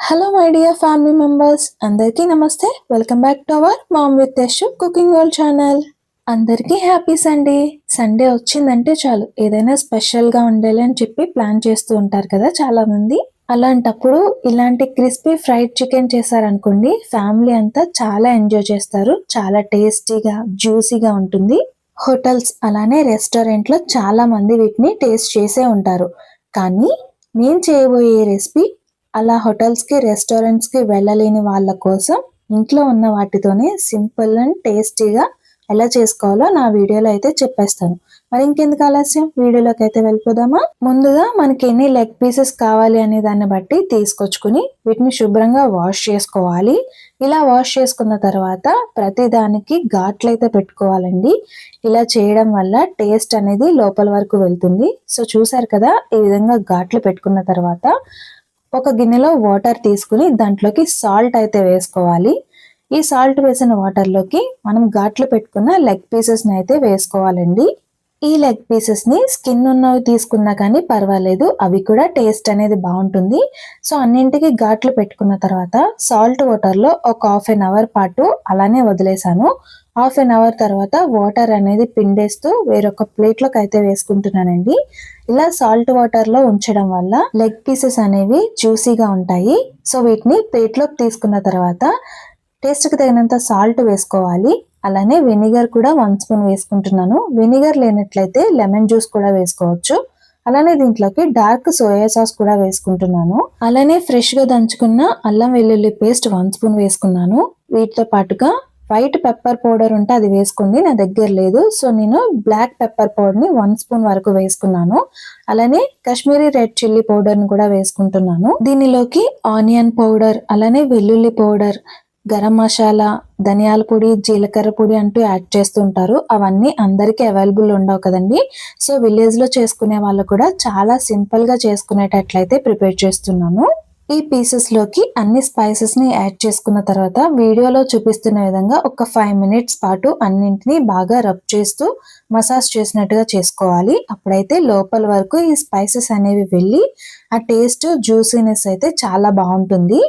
Hello my dear family members, అందరికీ నమస్తే. Welcome back to our ma'am with Yash cooking world channel. అందరికీ happy Sunday. Sunday వచ్చిందంటే చాలు ఏదైనా స్పెషల్గా ఉండాలి అని చెప్పి ప్లాన్ చేస్తూ ఉంటారు కదా చాలా మంది. అలాంటప్పుడు ఇలాంటి క్రిస్పీ ఫ్రైడ్ చికెన్ చేశారనుకోండి, ఫ్యామిలీ అంతా చాలా ఎంజాయ్ చేస్తారు. చాలా టేస్టీగా జ్యూసీగా ఉంటుంది. హోటల్స్ అలానే రెస్టారెంట్లో చాలా మంది వీటిని టేస్ట్ చేసే ఉంటారు. కానీ నేను చేయబోయే రెసిపీ అలా హోటల్స్కి రెస్టారెంట్స్కి వెళ్ళలేని వాళ్ళ కోసం ఇంట్లో ఉన్న వాటితోనే సింపుల్ అండ్ టేస్టీగా ఎలా చేసుకోవాలో నా వీడియోలో అయితే చెప్పేస్తాను. మరి ఇంకెందుకు ఆలస్యం, వీడియోలోకి అయితే వెళ్ళిపోదామా. ముందుగా మనకి ఎన్ని లెగ్ పీసెస్ కావాలి అనే దాన్ని బట్టి తీసుకొచ్చుకుని వీటిని శుభ్రంగా వాష్ చేసుకోవాలి. ఇలా వాష్ చేసుకున్న తర్వాత ప్రతి దానికి ఘాట్లు అయితే పెట్టుకోవాలండి. ఇలా చేయడం వల్ల టేస్ట్ అనేది లోపల వరకు వెళ్తుంది. సో చూసారు కదా, ఈ విధంగా ఘాట్లు పెట్టుకున్న తర్వాత ఒక గిన్నెలో వాటర్ తీసుకుని దాంట్లోకి సాల్ట్ అయితే వేసుకోవాలి. ఈ సాల్ట్ వేసిన వాటర్లోకి మనం ఘాట్లు పెట్టుకున్న లెగ్ పీసెస్ని అయితే వేసుకోవాలండి. ఈ లెగ్ పీసెస్ని స్కిన్ ఉన్నవి తీసుకున్నా కానీ పర్వాలేదు, అవి కూడా టేస్ట్ అనేది బాగుంటుంది. సో అన్నింటికి ఘాట్లు పెట్టుకున్న తర్వాత సాల్ట్ వాటర్లో ఒక హాఫ్ అన్ అవర్ పాటు అలానే వదిలేసాను. హాఫ్ అన్ అవర్ తర్వాత వాటర్ అనేది పిండేస్తూ వేరొక ప్లేట్లోకి అయితే వేసుకుంటున్నానండి. ఇలా సాల్ట్ వాటర్లో ఉంచడం వల్ల లెగ్ పీసెస్ అనేవి జ్యూసీగా ఉంటాయి. సో వీటిని ప్లేట్లోకి తీసుకున్న తర్వాత టేస్ట్కి తగినంత సాల్ట్ వేసుకోవాలి. అలానే వెనిగర్ కూడా 1 స్పూన్ వేసుకుంటున్నాను. వెనిగర్ లేనట్లయితే లెమన్ జ్యూస్ కూడా వేసుకోవచ్చు. అలానే దీంట్లోకి డార్క్ సోయా సాస్ కూడా వేసుకుంటున్నాను. అలానే ఫ్రెష్గా దంచుకున్న అల్లం వెల్లుల్లి పేస్ట్ 1 స్పూన్ వేసుకున్నాను. వీటితో పాటుగా వైట్ పెప్పర్ పౌడర్ ఉంటే అది వేసుకోండి, నా దగ్గర లేదు. సో నేను బ్లాక్ పెప్పర్ పౌడర్ని 1 స్పూన్ వరకు వేసుకున్నాను. అలానే కాశ్మీరీ రెడ్ చిల్లీ పౌడర్ని కూడా వేసుకుంటున్నాను. దీనిలోకి ఆనియన్ పౌడర్, అలానే వెల్లుల్లి పౌడర్, గరం మసాలా, ధనియాల పొడి, జీలకర్ర పొడి అంటూ యాడ్ చేస్తుంటారు. అవన్నీ అందరికీ అవైలబుల్ ఉండవు కదండి. సో విలేజ్లో చేసుకునే వాళ్ళు కూడా చాలా సింపుల్గా చేసుకునేటట్లయితే ప్రిపేర్ చేస్తున్నాను. ఈ పీసెస్లోకి అన్ని స్పైసెస్ని యాడ్ చేసుకున్న తర్వాత వీడియోలో చూపిస్తున్న విధంగా ఒక 5 మినిట్స్ పాటు అన్నింటినీ బాగా రబ్ చేస్తూ మసాజ్ చేసినట్టుగా చేసుకోవాలి. అప్పుడైతే లోపల వరకు ఈ స్పైసెస్ అనేవి వెళ్ళి ఆ టేస్ట్ జ్యూసీనెస్ అయితే చాలా బాగుంటుంది.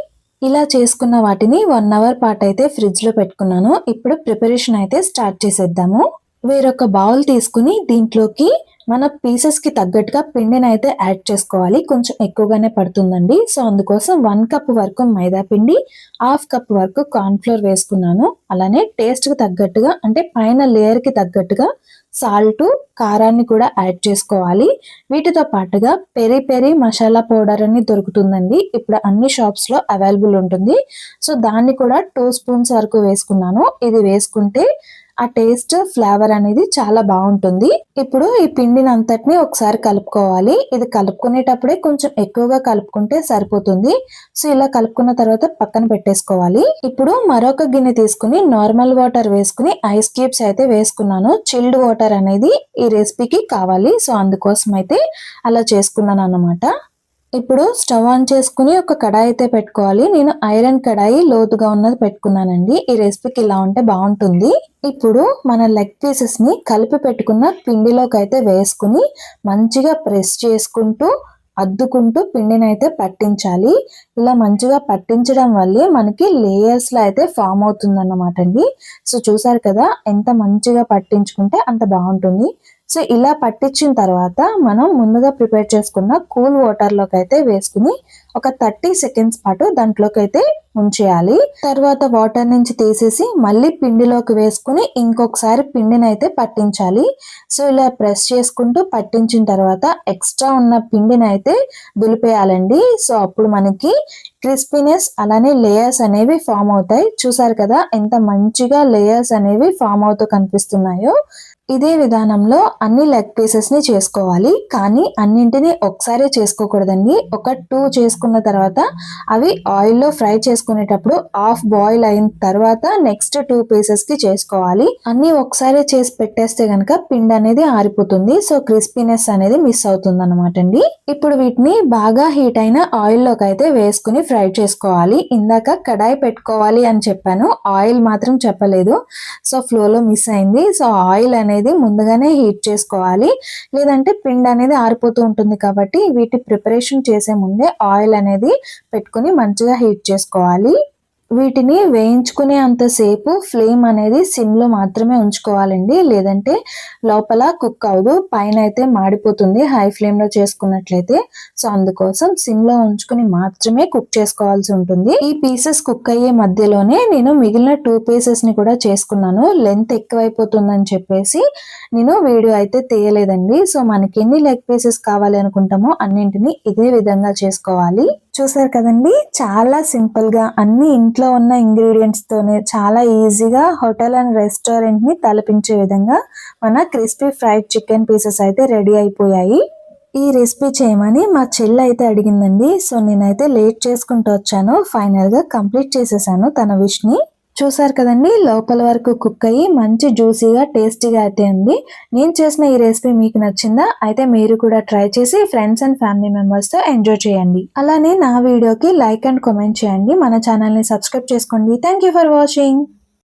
ఇలా చేసుకున్న వాటిని 1 అవర్ పాటు అయితే ఫ్రిడ్జ్లో పెట్టుకున్నాను. ఇప్పుడు ప్రిపరేషన్ అయితే స్టార్ట్ చేసేద్దాము. వేరొక బౌల్ తీసుకుని దీంట్లోకి మన పీసెస్కి తగ్గట్టుగా పిండిని అయితే యాడ్ చేసుకోవాలి. కొంచెం ఎక్కువగానే పడుతుందండి. సో అందుకోసం 1 కప్ వరకు మైదా పిండి, 1/2 కప్ వరకు కార్న్ఫ్లోర్ వేసుకున్నాను. అలానే టేస్ట్కి తగ్గట్టుగా అంటే పైన లేయర్కి తగ్గట్టుగా సాల్ట్, కారాన్ని కూడా యాడ్ చేసుకోవాలి. వీటితో పాటుగా పెరి పెరి మసాలా పౌడర్ అని దొరుకుతుందండి. ఇప్పుడు అన్ని షాప్స్లో అవైలబుల్ ఉంటుంది. సో దాన్ని కూడా 2 స్పూన్స్ వరకు వేసుకున్నాను. ఇది వేసుకుంటే ఆ టేస్ట్ ఫ్లేవర్ అనేది చాలా బాగుంటుంది. ఇప్పుడు ఈ పిండిని అంతటిని ఒకసారి కలుపుకోవాలి. ఇది కలుపుకునేటప్పుడే కొంచెం ఎక్కువగా కలుపుకుంటే సరిపోతుంది. సో ఇలా కలుపుకున్న తర్వాత పక్కన పెట్టేసుకోవాలి. ఇప్పుడు మరొక గిన్నె తీసుకుని నార్మల్ వాటర్ వేసుకుని ఐస్ క్యూబ్స్ అయితే వేసుకున్నాను. చిల్డ్ వాటర్ అనేది ఈ రెసిపీకి కావాలి. సో అందుకోసం అయితే అలా చేసుకున్నాను అన్నమాట. ఇప్పుడు స్టవ్ ఆన్ చేసుకుని ఒక కడాయి అయితే పెట్టుకోవాలి. నేను ఐరన్ కడాయి లోతుగా ఉన్నది పెట్టుకున్నానండి. ఈ రెసిపీకి ఇలా ఉంటే బాగుంటుంది. ఇప్పుడు మన లెగ్ పీసెస్ ని కలిపి పెట్టుకున్న పిండిలోకి అయితే వేసుకుని మంచిగా ప్రెస్ చేసుకుంటూ అద్దుకుంటూ పిండిని అయితే పట్టించాలి. ఇలా మంచిగా పట్టించడం వల్లే మనకి లేయర్స్ లో అయితే ఫామ్ అవుతుంది అన్నమాట అండి. సో చూసారు కదా, ఎంత మంచిగా పట్టించుకుంటే అంత బాగుంటుంది. సో ఇలా పట్టించిన తర్వాత మనం ముందుగా ప్రిపేర్ చేసుకున్న కూల్ వాటర్లోకి అయితే వేసుకుని ఒక 30 సెకండ్స్ పాటు దాంట్లోకి అయితే ఉంచేయాలి. తర్వాత వాటర్ నుంచి తీసేసి మళ్ళీ పిండిలోకి వేసుకుని ఇంకొకసారి పిండిని అయితే పట్టించాలి. సో ఇలా ప్రెస్ చేసుకుంటూ పట్టించిన తర్వాత ఎక్స్ట్రా ఉన్న పిండిని అయితే దులిపేయాలండి. సో అప్పుడు మనకి క్రిస్పీనెస్ అలానే లేయర్స్ అనేవి ఫామ్ అవుతాయి. చూసారు కదా ఎంత మంచిగా లేయర్స్ అనేవి ఫామ్ అవుతూ కనిపిస్తున్నాయో. ఇదే విధానంలో అన్ని లెగ్ పీసెస్ ని చేసుకోవాలి. కానీ అన్నింటినీ ఒకసారి చేసుకోకూడదండి. ఒక 2 చేసుకున్న తర్వాత అవి ఆయిల్లో ఫ్రై చేసుకునేటప్పుడు హాఫ్ బాయిల్ అయిన తర్వాత నెక్స్ట్ 2 పీసెస్ కి చేసుకోవాలి. అన్ని ఒకసారి చేసి పెట్టేస్తే గనక పిండి అనేది ఆరిపోతుంది. సో క్రిస్పీనెస్ అనేది మిస్ అవుతుంది అనమాట అండి. ఇప్పుడు వీటిని బాగా హీట్ అయిన ఆయిల్లోకి అయితే వేసుకుని ఫ్రై చేసుకోవాలి. ఇందాక కడాయి పెట్టుకోవాలి అని చెప్పాను, ఆయిల్ మాత్రం చెప్పలేదు. సో ఫ్లోలో మిస్ అయింది. సో ఆయిల్ అనేది అనేది ముందుగానే హీట్ చేసుకోవాలి, లేదంటే పిండి అనేది ఆరిపోతూ ఉంటుంది. కాబట్టి వీటి ప్రిపరేషన్ చేసే ముందే ఆయిల్ అనేది పెట్టుకొని మంచిగా హీట్ చేసుకోవాలి. వీటిని వేయించుకునే అంతసేపు ఫ్లేమ్ అనేది సిమ్‌లో మాత్రమే ఉంచుకోవాలండి. లేదంటే లోపల కుక్ అవ్వదు. పైన అయితే మాడిపోతుంది హై ఫ్లేమ్‌లో చేసుకున్నట్లయితే. సో, అందుకోసం సిమ్‌లో ఉంచుకొని మాత్రమే కుక్ చేసుకోవాల్సి ఉంటుంది. ఈ పీసెస్ కుక్ అయ్యే మధ్యలోనే నేను మిగిలిన 2 పీసెస్‌ని కూడా చేసుకున్నాను. లెంత్ ఎక్కువైపోతుందని చెప్పేసి నేను వీడియో అయితే తీయలేదండి. సో, మనకి ఎన్ని లెగ్ పీసెస్ కావాలి అనుకుంటామో అన్నింటిని ఇదే విధంగా చేసుకోవాలి. చూసారు కదండి, చాలా సింపుల్‌గా అన్ని ఇంట్లో ఉన్న ఇంగ్రీడియంట్స్‌తోనే చాలా ఈజీగా హోటల్ అండ్ రెస్టారెంట్‌ని తలపించే విధంగా మన క్రిస్పీ ఫ్రైడ్ చికెన్ పీసెస్ అయితే రెడీ అయిపోయాయి. ఈ రెసిపీ చేయమని మా చెల్లి అయితే అడిగిందండి. సో, నేనైతే లేట్ చేసుకుంటూ వచ్చాను. ఫైనల్‌గా కంప్లీట్ చేసేసాను తన విష్‌ని. చూసారు కదండి, లోపల వరకు కుక్ అయ్యి మంచి జ్యూసీగా టేస్టీగా అయితే ఉంది. నేను చేసిన ఈ రెసిపీ మీకు నచ్చిందా? అయితే మీరు కూడా ట్రై చేసి ఫ్రెండ్స్ అండ్ ఫ్యామిలీ మెంబర్స్తో ఎంజాయ్ చేయండి. అలానే నా వీడియోకి లైక్ అండ్ కామెంట్ చేయండి. మన ఛానల్ని సబ్స్క్రైబ్ చేసుకోండి. Thank you for watching.